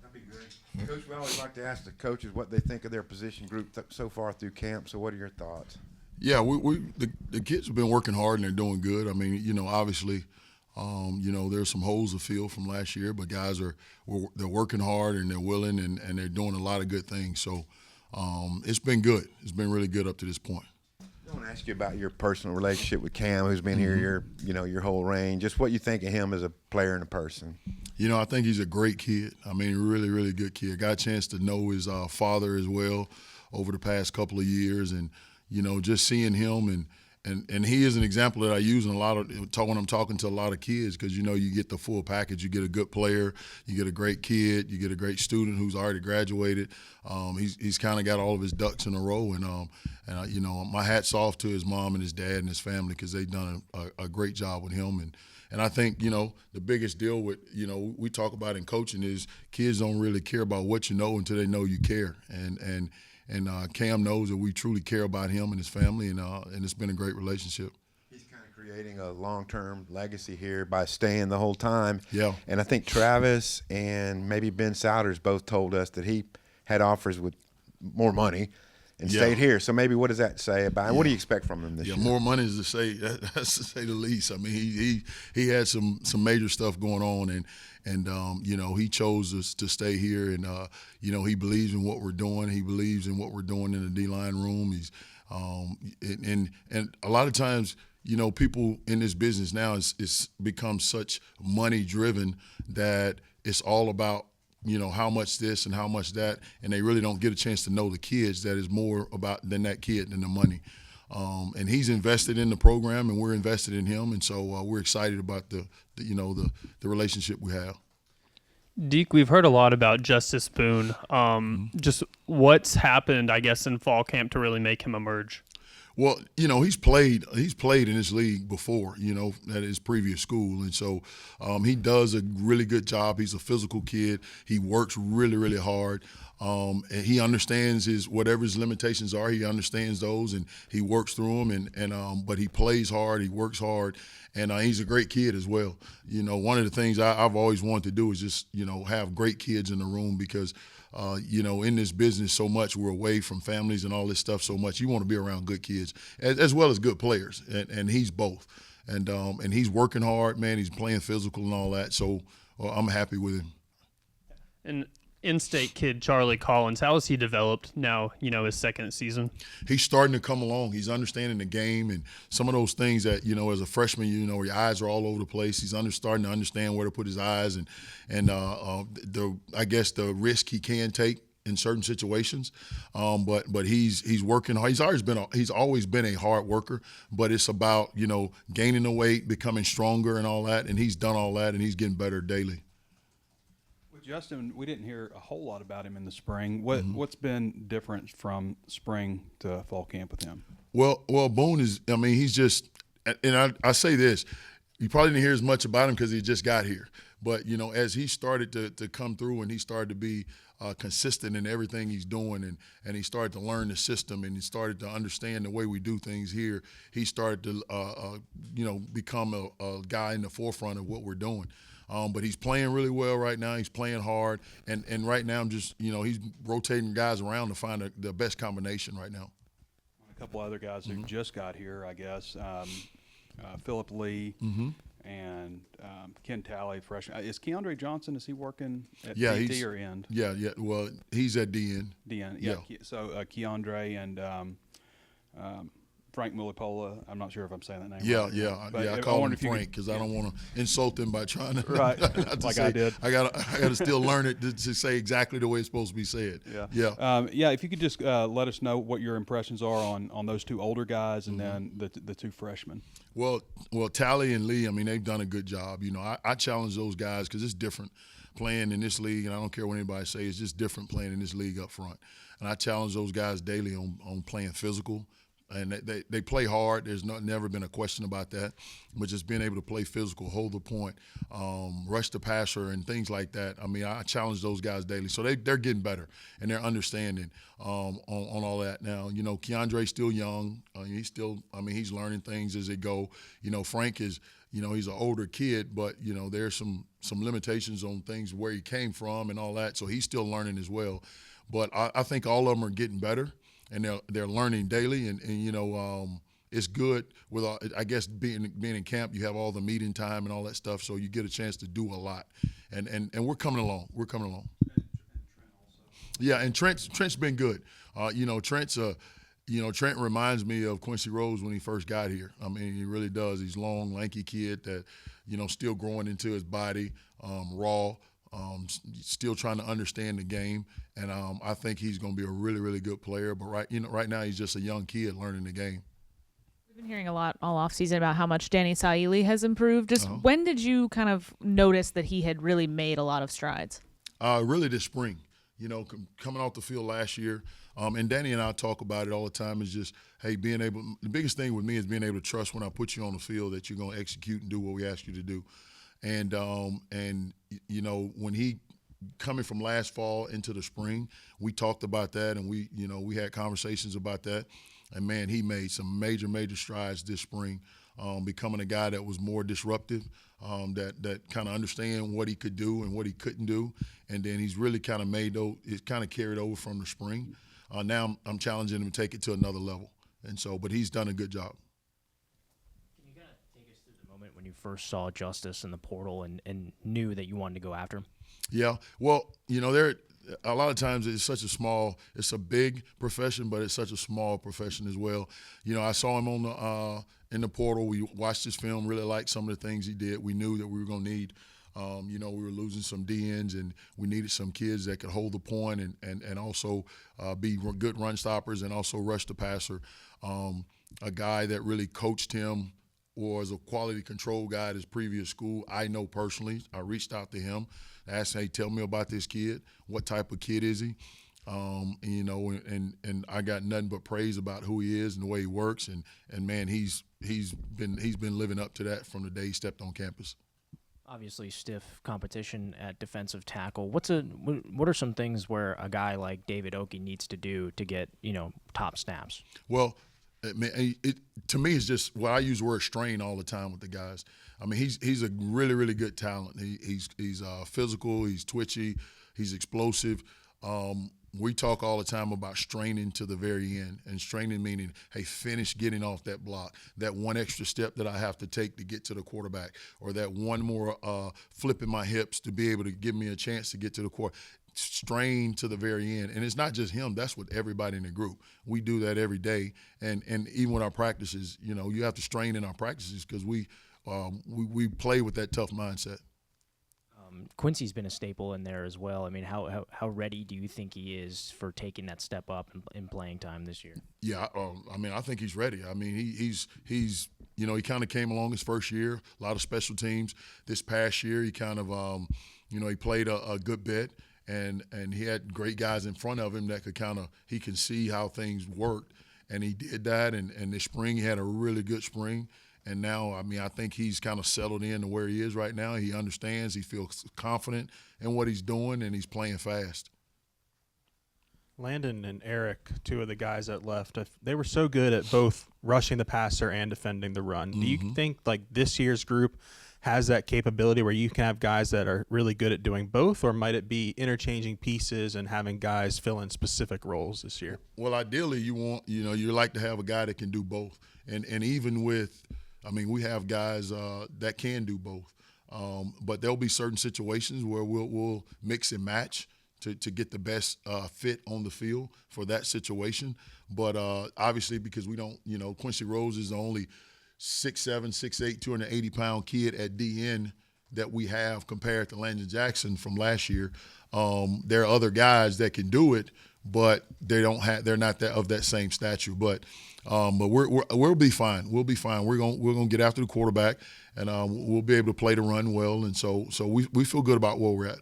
That'd be good. Coach, we always like to ask the coaches what they think of their position group so far through camp. So what are your thoughts? Yeah, the kids have been working hard and they're doing good. I mean, obviously, there's some holes to fill from last year, but guys they're working hard and they're willing and they're doing a lot of good things. So it's been good. It's been really good up to this point. I want to ask you about your personal relationship with Cam, who's been here your whole reign. Just what you think of him as a player and a person. I think he's a great kid. I mean, really, really good kid. Got a chance to know his father as well over the past couple of years, and just seeing him and he is an example that I use in a lot of when I'm talking to a lot of kids, because you get the full package. You get a good player, you get a great kid, you get a great student who's already graduated. He's kind of got all of his ducks in a row, and my hat's off to his mom and his dad and his family, because they've done a great job with him. And I think the biggest deal with we talk about in coaching is kids don't really care about what you know until they know you care. And Cam knows that we truly care about him and his family, and it's been a great relationship. He's kind of creating a long-term legacy here by staying the whole time. Yeah. And I think Travis and maybe Ben Souders both told us that he had offers with more money and stayed here. So maybe what does that say about him? What do you expect from him this year? More money is that's to say the least. I mean, he had some major stuff going on, and he chose to stay here, and he believes in what we're doing. He believes in what we're doing in the D-line room. He's and a lot of times, people in this business now it's become such money driven that it's all about how much this and how much that, and they really don't get a chance to know the kids. That is more about than that kid than the money. And he's invested in the program, and we're invested in him, and so we're excited about the relationship we have. Deke, we've heard a lot about Justice Boone. Just what's happened, I guess, in fall camp to really make him emerge? Well, he's played in this league before, at his previous school. And so he does a really good job. He's a physical kid. He works really, really hard. And he understands whatever his limitations are. He understands those, and he works through them. But he plays hard. He works hard. And he's a great kid as well. One of the things I've always wanted to do is just, have great kids in the room, because in this business so much, we're away from families and all this stuff so much. You want to be around good kids as well as good players, and he's both. And he's working hard, man. He's playing physical and all that. So I'm happy with him. And in-state kid Charlie Collins, how has he developed now, his second season? He's starting to come along. He's understanding the game and some of those things that, as a freshman, your eyes are all over the place. He's starting to understand where to put his eyes and I guess the risk he can take in certain situations. But he's working hard. He's always been a hard worker, but it's about, gaining the weight, becoming stronger and all that. And he's done all that, and he's getting better daily. Justin, we didn't hear a whole lot about him in the spring. What's been different from spring to fall camp with him? Well, Boone is. I mean, he's just. And I say this, you probably didn't hear as much about him because he just got here. But as he started to come through, and he started to be consistent in everything he's doing, and he started to learn the system, and he started to understand the way we do things here. He started to become a guy in the forefront of what we're doing. But he's playing really well right now. He's playing hard, and right now I'm just he's rotating guys around to find the best combination right now. A couple other guys who just got here, I guess, Philip Lee and Ken Talley, freshman. Is Keandre Johnson? Is he working at DT or end? Yeah. Well, he's at DN. DN, yeah. So Keandre and Frank Mulipola. I'm not sure if I'm saying that name right. Yeah. I call him Frank because I don't want to insult him by trying to like I did. I gotta still learn it to say exactly the way it's supposed to be said. Yeah. If you could just let us know what your impressions are on those two older guys and then the two freshmen. Well, Tally and Lee. I mean, they've done a good job. I challenge those guys because it's different playing in this league, and I don't care what anybody says. It's just different playing in this league up front. And I challenge those guys daily on playing physical. And they play hard. There's never been a question about that. But just being able to play physical, hold the point, rush the passer, and things like that. I mean, I challenge those guys daily. So they're getting better, and they're understanding on all that. Now, Keandre's still young. He's learning things as they go. Frank is, he's an older kid, but, there's some some limitations on things where he came from and all that. So he's still learning as well. But I think all of them are getting better, and they're learning daily. And it's good with I guess being in camp. You have all the meeting time and all that stuff, so you get a chance to do a lot. And we're coming along. We're coming along. Yeah, and Trent's been good. Trent reminds me of Quincy Rose when he first got here. I mean, he really does. He's long, lanky kid that, still growing into his body, raw, still trying to understand the game. And I think he's going to be a really, really good player. But right now he's just a young kid learning the game. We've been hearing a lot all offseason about how much Danny Saili has improved. Just when did you kind of notice that he had really made a lot of strides? Really this spring. Coming off the field last year, and Danny and I talk about it all the time, is just, hey, the biggest thing with me is being able to trust when I put you on the field that you're going to execute and do what we ask you to do. And when he coming from last fall into the spring, we talked about that, and we had conversations about that. And, man, he made some major, major strides this spring, becoming a guy that was more disruptive, that kind of understand what he could do and what he couldn't do. And then he's really kind of it kind of carried over from the spring. Now I'm challenging him to take it to another level. And so, but he's done a good job. Can you kind of take us through the moment when you first saw Justice in the portal and knew that you wanted to go after him? Yeah, well, there a lot of times it's a big profession, but it's such a small profession as well. I saw him in the portal. We watched his film, really liked some of the things he did. We knew that we were going to need, we were losing some DNs, and we needed some kids that could hold the point and also be good run stoppers and also rush the passer. A guy that really coached him, was a quality control guy at his previous school. I know personally. I reached out to him, asked, hey, tell me about this kid. What type of kid is he? And I got nothing but praise about who he is and the way he works. And man, he's been living up to that from the day he stepped on campus. Obviously, stiff competition at defensive tackle. What are some things where a guy like David Oki needs to do to get top snaps? Well, to me, it's just, I use the word strain all the time with the guys. I mean, he's a really, really good talent. He's physical, he's twitchy, he's explosive. We talk all the time about straining to the very end, and straining meaning, hey, finish getting off that block, that one extra step that I have to take to get to the quarterback, or that one more flipping my hips to be able to give me a chance to get to the quarterback. Strain to the very end. And it's not just him, that's with everybody in the group. We do that every day. And even with our practices, you have to strain in our practices because we play with that tough mindset. Quincy's been a staple in there as well. I mean, how ready do you think he is for taking that step up in playing time this year? Yeah, I think he's ready. I mean, he's he kind of came along his first year, a lot of special teams. This past year, he kind of, he played a good bit. And he had great guys in front of him that he can see how things worked, and he did that. And this spring, he had a really good spring. And now, I think he's kind of settled in to where he is right now. He understands, he feels confident in what he's doing, and he's playing fast. Landon and Eric, two of the guys that left, they were so good at both rushing the passer and defending the run. Mm-hmm. Do you think this year's group has that capability where you can have guys that are really good at doing both, or might it be interchanging pieces and having guys fill in specific roles this year? Well, ideally you like to have a guy that can do both. And even with, we have guys that can do both. But there'll be certain situations where we'll mix and match to get the best fit on the field for that situation. But obviously, because we don't, Quincy Rose is the only 6'7", 6'8", 280-pound kid at DN that we have compared to Landon Jackson from last year. There are other guys that can do it, but they're not of that same stature. But we'll be fine. We'll be fine. We're gonna get after the quarterback, and we'll be able to play the run well. And so we feel good about where we're at.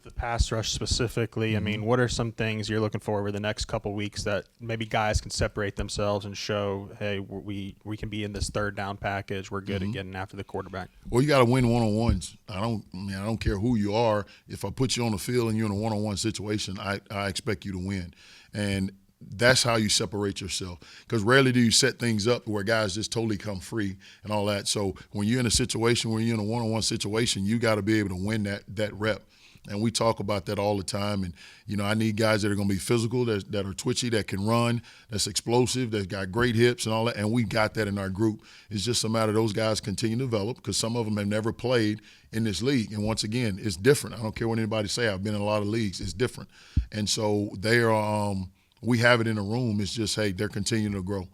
The pass rush specifically, what are some things you're looking for over the next couple weeks that maybe guys can separate themselves and show, hey, we can be in this third down package. We're good at getting after the quarterback. Well, you got to win one-on-ones. I don't care who you are. If I put you on the field and you're in a one-on-one situation, I expect you to win. And that's how you separate yourself, because rarely do you set things up where guys just totally come free and all that. So when you're in a situation where you're in a one-on-one situation, you got to be able to win that rep. And we talk about that all the time. And, I need guys that are going to be physical, that are twitchy, that can run, that's explosive, that's got great hips and all that. And we got that in our group. It's just a matter of those guys continue to develop, because some of them have never played in this league. And once again, it's different. I don't care what anybody say. I've been in a lot of leagues. It's different. And so they are we have it in the room. It's just, hey, they're continuing to grow.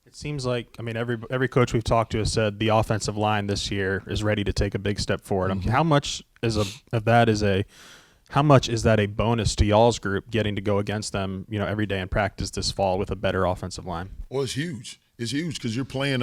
It seems like, every coach we've talked to has said the offensive line this year is ready to take a big step forward. How much how much is that a bonus to y'all's group, getting to go against them, every day in practice this fall with a better offensive line? Well, it's huge. It's huge because you're playing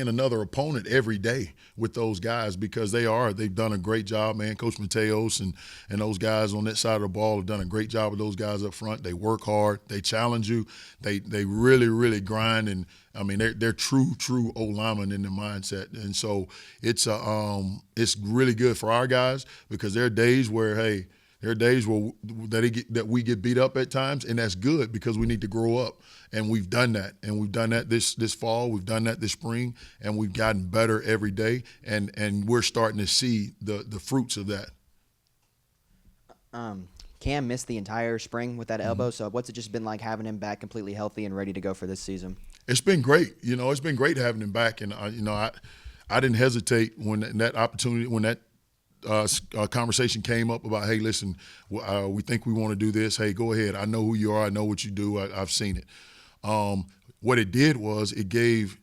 another opponent every day with those guys, because they've done a great job, man. Coach Mateos and those guys on that side of the ball have done a great job with those guys up front. They work hard, they challenge you, they really, really grind, and they're true old linemen in their mindset. And so it's really good for our guys, because there are days where, hey, that we get beat up at times, and that's good because we need to grow up. And we've done that. And we've done that this fall. We've done that this spring. And we've gotten better every day. And we're starting to see the fruits of that. Cam missed the entire spring with that elbow. So what's it just been like having him back completely healthy and ready to go for this season? It's been great. It's been great having him back. And, I didn't hesitate when that conversation came up about, hey, listen, we think we want to do this. Hey, go ahead. I know who you are. I know what you do. I've seen it. What it did was it gave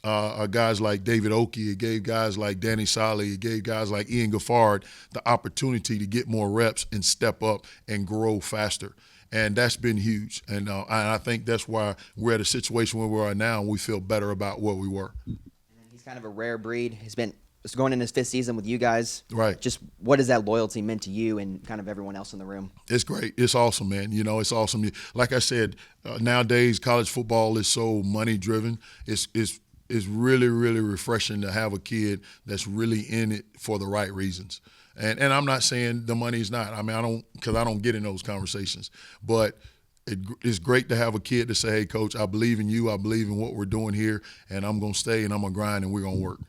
guys like David Oki, it gave guys like Danny Solly, it gave guys like Ian Gaffard the opportunity to get more reps and step up and grow faster. And that's been huge. And I think that's why we're at a situation where we are now, and we feel better about where we were. He's kind of a rare breed. He's been going in his 5th season with you guys. Right. Just what has that loyalty meant to you and kind of everyone else in the room? It's great. It's awesome, man. It's awesome. Like I said, nowadays college football is so money driven. It's really, really refreshing to have a kid that's really in it for the right reasons. And I'm not saying the money is not. I don't get in those conversations. But it's great to have a kid to say, hey, Coach, I believe in you. I believe in what we're doing here, and I'm going to stay and I'm going to grind and we're going to work.